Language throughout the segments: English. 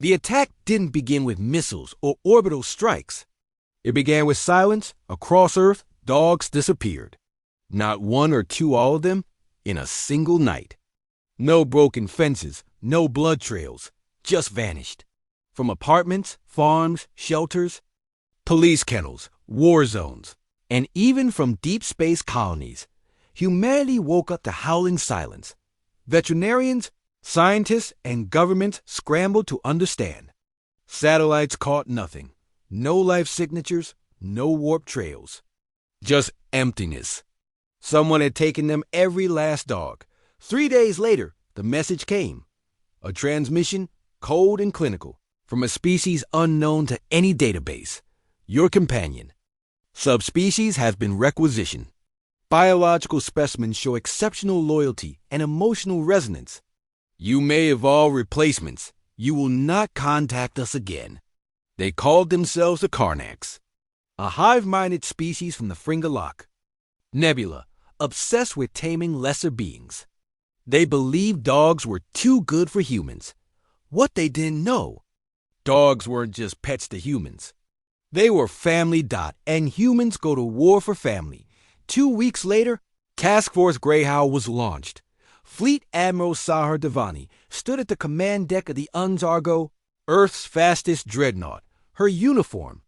The attack didn't begin with missiles or orbital strikes. It began with silence. Across Earth, dogs disappeared. Not one or two, all of them, in a single night. No broken fences, no blood trails, just vanished. From apartments, farms, shelters, police kennels, war zones, and even from deep space colonies, humanity woke up to howling silence. Veterinarians, scientists, and governments scrambled to understand. Satellites caught nothing. No life signatures, no warp trails. Just emptiness. Someone had taken them every last dog. 3 days later, the message came. A transmission, cold and clinical, from a species unknown to any database. Your companion. Subspecies has been requisitioned. Biological specimens show exceptional loyalty and emotional resonance. You may evolve replacements. You will not contact us again. They called themselves the Karnax, a hive-minded species from the Fringalock Nebula, obsessed with taming lesser beings. They believed dogs were too good for humans. What they didn't know, dogs weren't just pets to humans. They were family. And humans go to war for family. 2 weeks later, Task Force Greyhound was launched. Fleet Admiral Sahar Devani stood at the command deck of the Argo, Earth's fastest dreadnought. Her uniform,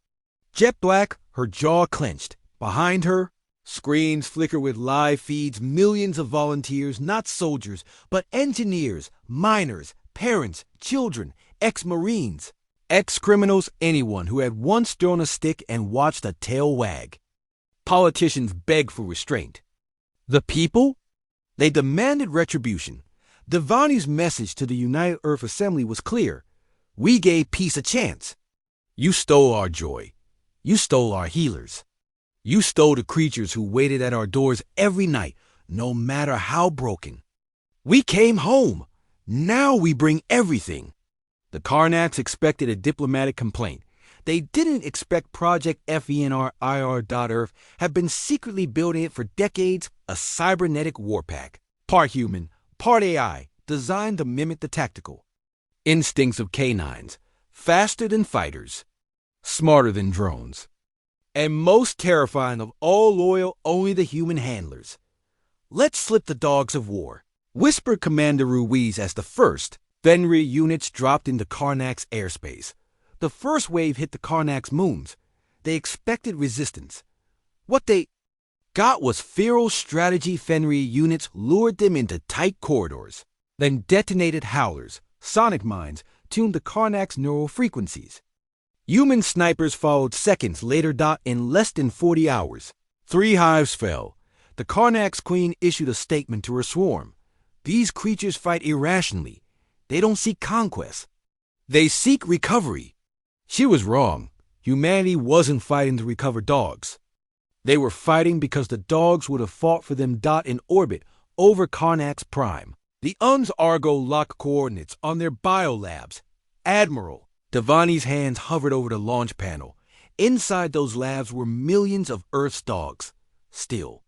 jet black, her jaw clenched. Behind her, screens flicker with live feeds, millions of volunteers, not soldiers, but engineers, miners, parents, children, ex-Marines, ex-criminals, anyone who had once thrown a stick and watched a tail wag. Politicians begged for restraint. The people? They demanded retribution. Devani's message to the United Earth Assembly was clear. We gave peace a chance. You stole our joy. You stole our healers. You stole the creatures who waited at our doors every night, no matter how broken. We came home. Now we bring everything. The Karnax expected a diplomatic complaint. They didn't expect Project FENR-IR.Earth had been secretly building it for decades, a cybernetic warpack. Part human, part AI, designed to mimic the tactical instincts of canines, faster than fighters, smarter than drones, and most terrifying of all loyal only the human handlers. Let's slip the dogs of war, whispered Commander Ruiz as the first Fenrir units dropped into Karnax airspace. The first wave hit the Karnax moons. They expected resistance. What they got was feral strategy. Fenrir units lured them into tight corridors, then detonated howlers, sonic mines, tuned the Karnax neural frequencies. Human snipers followed seconds later. In less than 40 hours, 3 hives fell. The Karnax Queen issued a statement to her swarm. These creatures fight irrationally. They don't seek conquest. They seek recovery. She was wrong. Humanity wasn't fighting to recover dogs. They were fighting because the dogs would have fought for them. In orbit over Karnax Prime, the Argo locked coordinates on their biolabs. Admiral Devani's hands hovered over the launch panel. Inside those labs were millions of Earth's dogs, still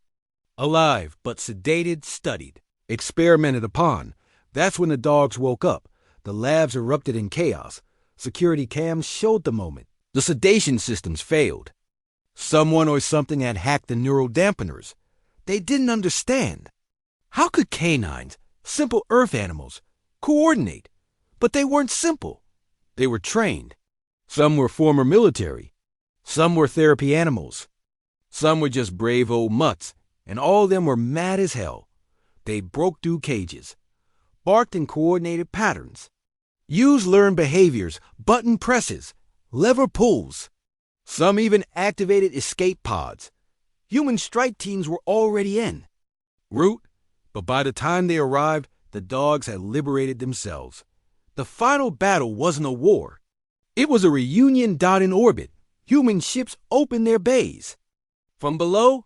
alive but sedated, studied, experimented upon. That's when the dogs woke up. The labs erupted in chaos. Security cams showed the moment. The sedation systems failed. Someone or something had hacked the neural dampeners. They didn't understand. How could canines, simple Earth animals, coordinate? But they weren't simple. They were trained. Some were former military. Some were therapy animals. Some were just brave old mutts, and all of them were mad as hell. They broke through cages, barked in coordinated patterns, used learned behaviors, button presses, lever pulls. Some even activated escape pods. Human strike teams were already en route, but by the time they arrived, the dogs had liberated themselves. The final battle wasn't a war. It was a reunion. In orbit, human ships opened their bays. From below,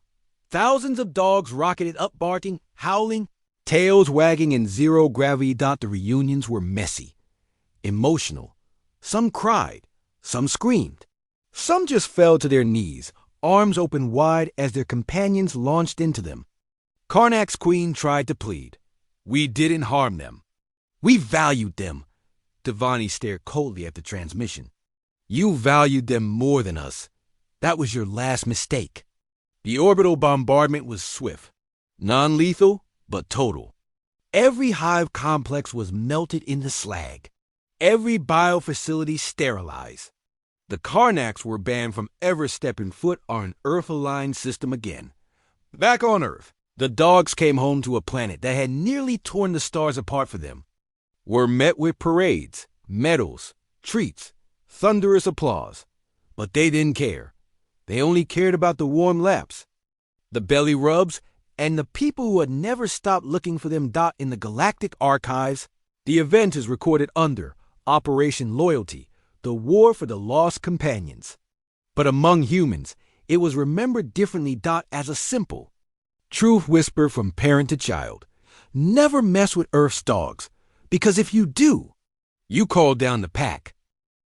thousands of dogs rocketed up, barking, howling, tails wagging in zero gravity. The reunions were messy, emotional. Some cried, some screamed. Some just fell to their knees, arms open wide as their companions launched into them. Karnax Queen tried to plead. We didn't harm them. We valued them. Devani stared coldly at the transmission. You valued them more than us. That was your last mistake. The orbital bombardment was swift. Non-lethal, but total. Every hive complex was melted into slag. Every biofacility sterilized. The Karnaks were banned from ever stepping foot on an Earth-aligned system again. Back on Earth, the dogs came home to a planet that had nearly torn the stars apart for them. Were met with parades, medals, treats, thunderous applause. But they didn't care. They only cared about the warm laps, the belly rubs, and the people who had never stopped looking for them. In the galactic archives, the event is recorded under Operation Loyalty, the war for the lost companions. But among humans, it was remembered differently. As a simple truth whisper from parent to child. Never mess with Earth's dogs, because if you do, you call down the pack.